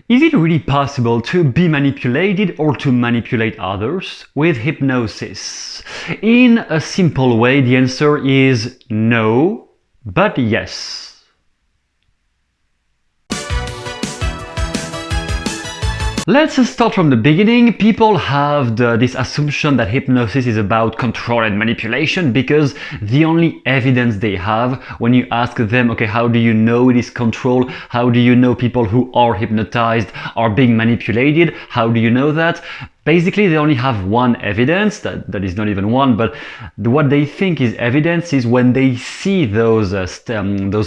Is it really possible to be manipulated or to manipulate others with hypnosis? In a simple way, the answer is no, but yes. Let's start from the beginning. People have this assumption that hypnosis is about control and manipulation because the only evidence they have when you ask them, okay, how do you know it is control? How do you know people who are hypnotized are being manipulated? How do you know that? Basically, they only have one evidence, that is not even one, but what they think is evidence is when they see those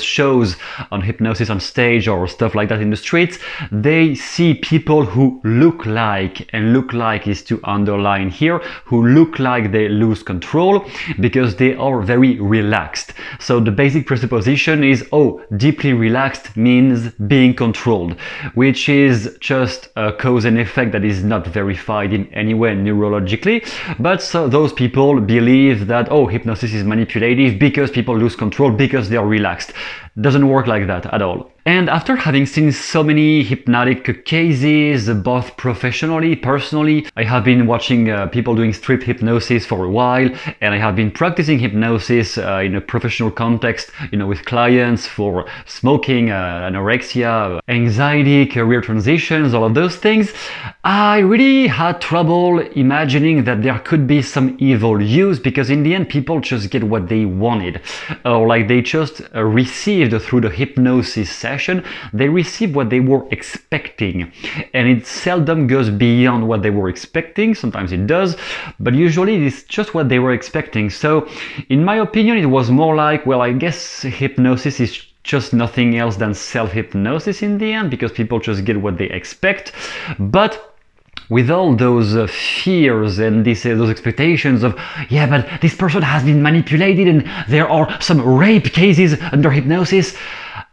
shows on hypnosis on stage or stuff like that in the streets, they see people who look like, and look like is to underline here, who look like they lose control because they are very relaxed. So the basic presupposition is, oh, deeply relaxed means being controlled, which is just a cause and effect that is not verified in any way neurologically, but so those people believe that, oh, hypnosis is manipulative because people lose control because they are relaxed. Doesn't work like that at all. And after having seen so many hypnotic cases, both professionally, personally, I have been watching people doing street hypnosis for a while, and I have been practicing hypnosis in a professional context, with clients for smoking, anorexia, anxiety, career transitions, all of those things. I really had trouble imagining that there could be some evil use, because in the end people just get what they wanted, or like they just received through the hypnosis session, they received what they were expecting, and it seldom goes beyond what they were expecting. Sometimes it does, but usually it's just what they were expecting. So in my opinion, it was more like, well, I guess hypnosis is just nothing else than self-hypnosis in the end, because people just get what they expect. But with all those fears and those expectations of, yeah, but this person has been manipulated and there are some rape cases under hypnosis,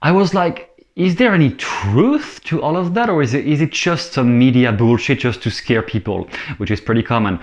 I was like, is there any truth to all of that, or is it just some media bullshit just to scare people, which is pretty common?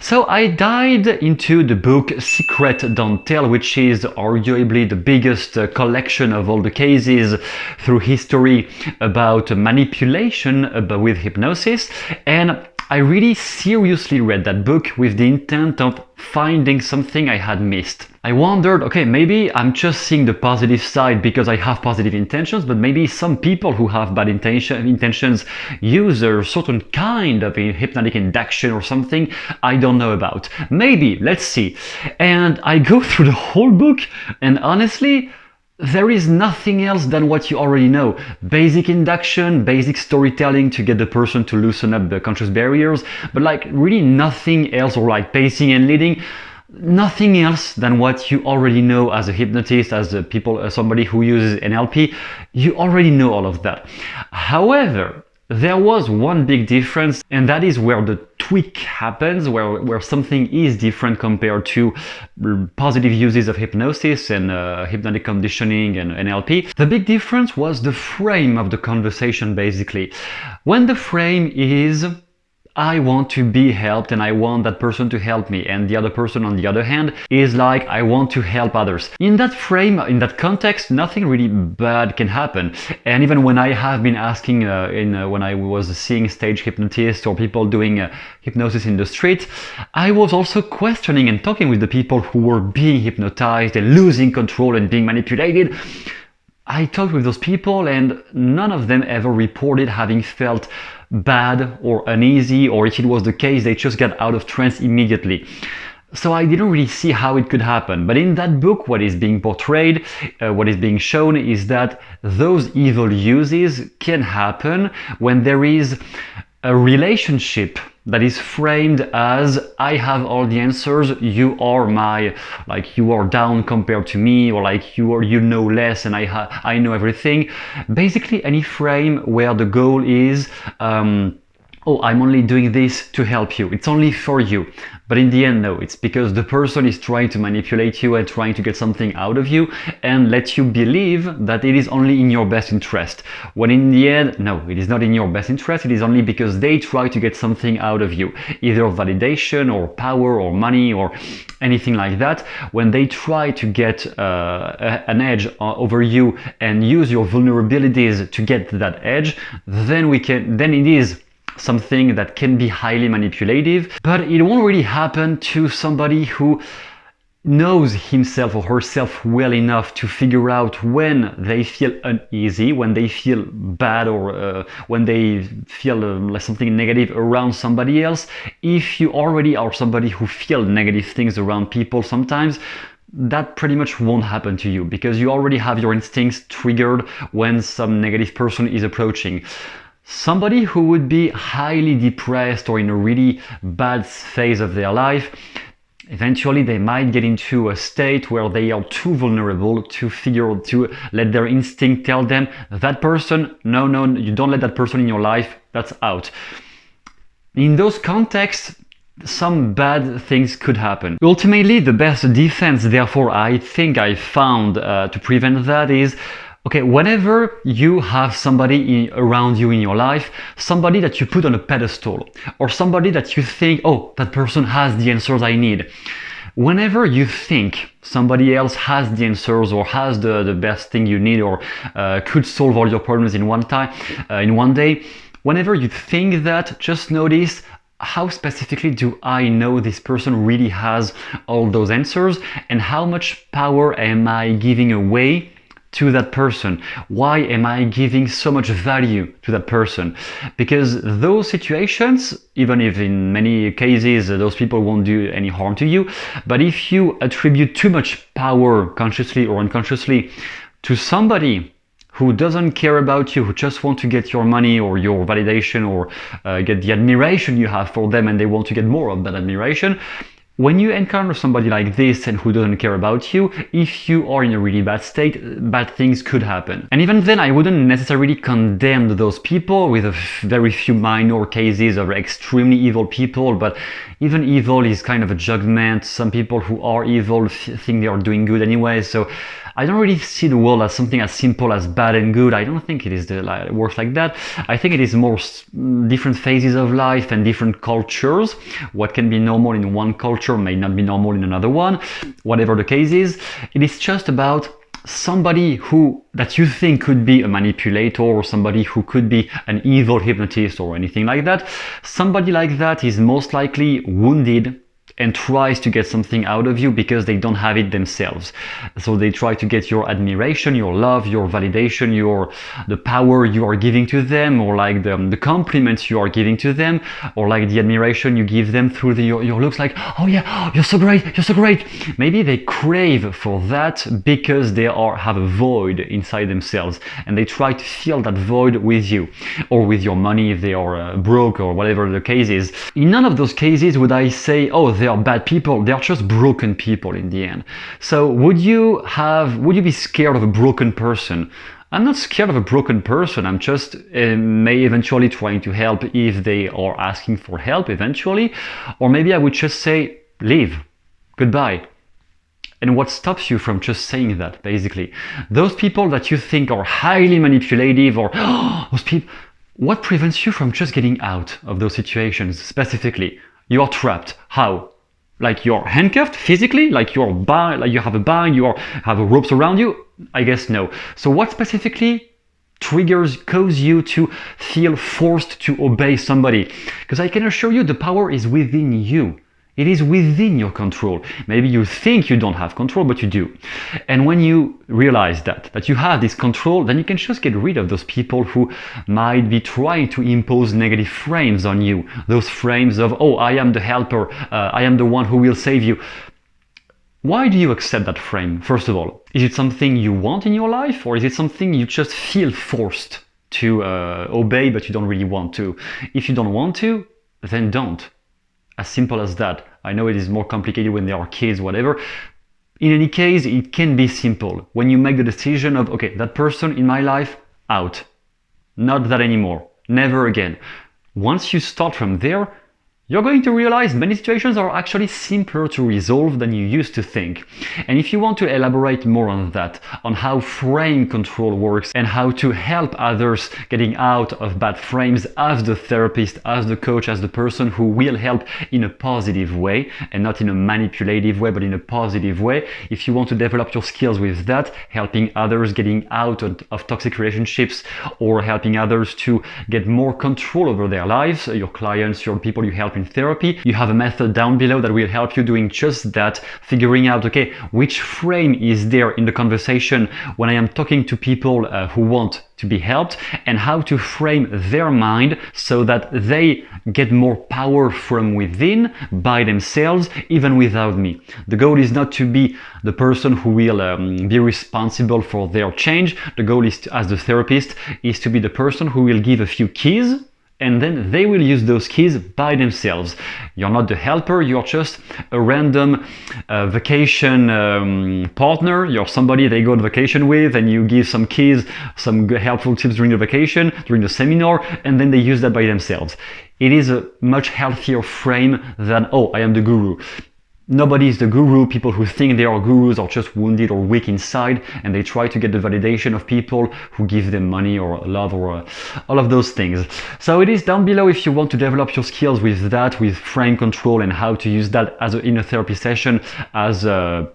So I dived into the book Secret Don't Tell, which is arguably the biggest collection of all the cases through history about manipulation with hypnosis, and I really seriously read that book with the intent of finding something I had missed. I wondered, okay, maybe I'm just seeing the positive side because I have positive intentions, but maybe some people who have bad intentions use a certain kind of a hypnotic induction or something I don't know about. Maybe, let's see. And I go through the whole book, and honestly, there is nothing else than what you already know. Basic induction, basic storytelling to get the person to loosen up the conscious barriers, but like really nothing else, or like pacing and leading, nothing else than what you already know as a hypnotist, as somebody who uses NLP. You already know all of that. However, there was one big difference, and that is where the tweak happens, where something is different compared to positive uses of hypnosis and hypnotic conditioning and NLP. The big difference was the frame of the conversation, basically. When the frame is, I want to be helped and I want that person to help me, and the other person on the other hand is like, I want to help others. In that frame, in that context, nothing really bad can happen. And even when I have been asking when I was seeing stage hypnotists or people doing hypnosis in the street, I was also questioning and talking with the people who were being hypnotized and losing control and being manipulated. I talked with those people and none of them ever reported having felt bad or uneasy, or if it was the case, they just got out of trance immediately. So I didn't really see how it could happen. But in that book, what is being portrayed, what is being shown is that those evil uses can happen when there is a relationship that is framed as, I have all the answers, you are you are down compared to me, or like you know less and I know everything. Basically any frame where the goal is oh, I'm only doing this to help you, it's only for you. But in the end, no, it's because the person is trying to manipulate you and trying to get something out of you and let you believe that it is only in your best interest. When in the end, no, it is not in your best interest, it is only because they try to get something out of you, either validation or power or money or anything like that. When they try to get an edge over you and use your vulnerabilities to get that edge, then it is something that can be highly manipulative, but it won't really happen to somebody who knows himself or herself well enough to figure out when they feel uneasy, when they feel bad, or when they feel like something negative around somebody else. If you already are somebody who feels negative things around people sometimes, that pretty much won't happen to you because you already have your instincts triggered when some negative person is approaching. Somebody who would be highly depressed or in a really bad phase of their life, eventually they might get into a state where they are too vulnerable to let their instinct tell them that person, no, you don't let that person in your life, that's out. In those contexts, some bad things could happen. Ultimately, the best defense, therefore, I think I found to prevent that is, okay, whenever you have somebody around you in your life, somebody that you put on a pedestal, or somebody that you think, oh, that person has the answers I need. Whenever you think somebody else has the answers or has the best thing you need or could solve all your problems in one day, whenever you think that, just notice, how specifically do I know this person really has all those answers, and how much power am I giving away to that person? Why am I giving so much value to that person? Because those situations, even if in many cases those people won't do any harm to you, but if you attribute too much power, consciously or unconsciously, to somebody who doesn't care about you, who just want to get your money or your validation or get the admiration you have for them, and they want to get more of that admiration, when you encounter somebody like this and who doesn't care about you, if you are in a really bad state, bad things could happen. And even then, I wouldn't necessarily condemn those people, with a very few minor cases of extremely evil people, but even evil is kind of a judgment. Some people who are evil think they are doing good anyway, so I don't really see the world as something as simple as bad and good. I don't think it is works like that. I think it is more different phases of life and different cultures. What can be normal in one culture may not be normal in another one. Whatever the case is, it is just about somebody that you think could be a manipulator, or somebody who could be an evil hypnotist or anything like that. Somebody like that is most likely wounded and tries to get something out of you because they don't have it themselves. So they try to get your admiration, your love, your validation, the power you are giving to them, or like the compliments you are giving to them, or like the admiration you give them through your looks, like, oh yeah, you're so great, you're so great. Maybe they crave for that because they have a void inside themselves, and they try to fill that void with you, or with your money if they are broke, or whatever the case is. In none of those cases would I say, oh, they are bad people. They are just broken people in the end. So would you be scared of a broken person? I'm not scared of a broken person. I'm just may eventually trying to help if they are asking for help eventually. Or maybe I would just say, leave, goodbye. And what stops you from just saying that, basically? Those people that you think are highly manipulative, or those people, what prevents you from just getting out of those situations specifically? You are trapped. How? Like you're handcuffed physically? Like you have a bag, have ropes around you? I guess no. So what specifically cause you to feel forced to obey somebody? Because I can assure you the power is within you. It is within your control. Maybe you think you don't have control, but you do. And when you realize that you have this control, then you can just get rid of those people who might be trying to impose negative frames on you. Those frames of, oh, I am the helper, I am the one who will save you. Why do you accept that frame, first of all? Is it something you want in your life, or is it something you just feel forced to obey, but you don't really want to? If you don't want to, then don't. As simple as that. I know it is more complicated when there are kids, whatever. In any case, it can be simple. When you make the decision of, okay, that person in my life, out. Not that anymore. Never again. Once you start from there, you're going to realize many situations are actually simpler to resolve than you used to think. And if you want to elaborate more on that, on how frame control works and how to help others getting out of bad frames as the therapist, as the coach, as the person who will help in a positive way and not in a manipulative way, but in a positive way, if you want to develop your skills with that, helping others getting out of toxic relationships or helping others to get more control over their lives, your clients, your people you help in therapy, you have a method down below that will help you doing just that, figuring out, okay, which frame is there in the conversation when I am talking to people who want to be helped, and how to frame their mind so that they get more power from within by themselves, even without me. The goal is not to be the person who will be responsible for their change. The goal is to, as the therapist, is to be the person who will give a few keys, and then they will use those keys by themselves. You're not the helper, you're just a random vacation partner. You're somebody they go on vacation with, and you give some keys, some helpful tips during the vacation, during the seminar, and then they use that by themselves. It is a much healthier frame than, oh, I am the guru. Nobody is the guru. People who think they are gurus are just wounded or weak inside, and they try to get the validation of people who give them money or love or all of those things. So it is down below if you want to develop your skills with that, with frame control, and how to use that as in a therapy session as a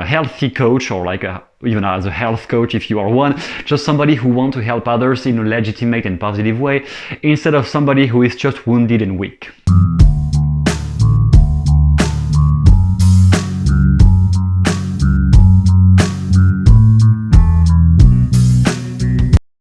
healthy coach, or like even as a health coach if you are one, just somebody who wants to help others in a legitimate and positive way, instead of somebody who is just wounded and weak.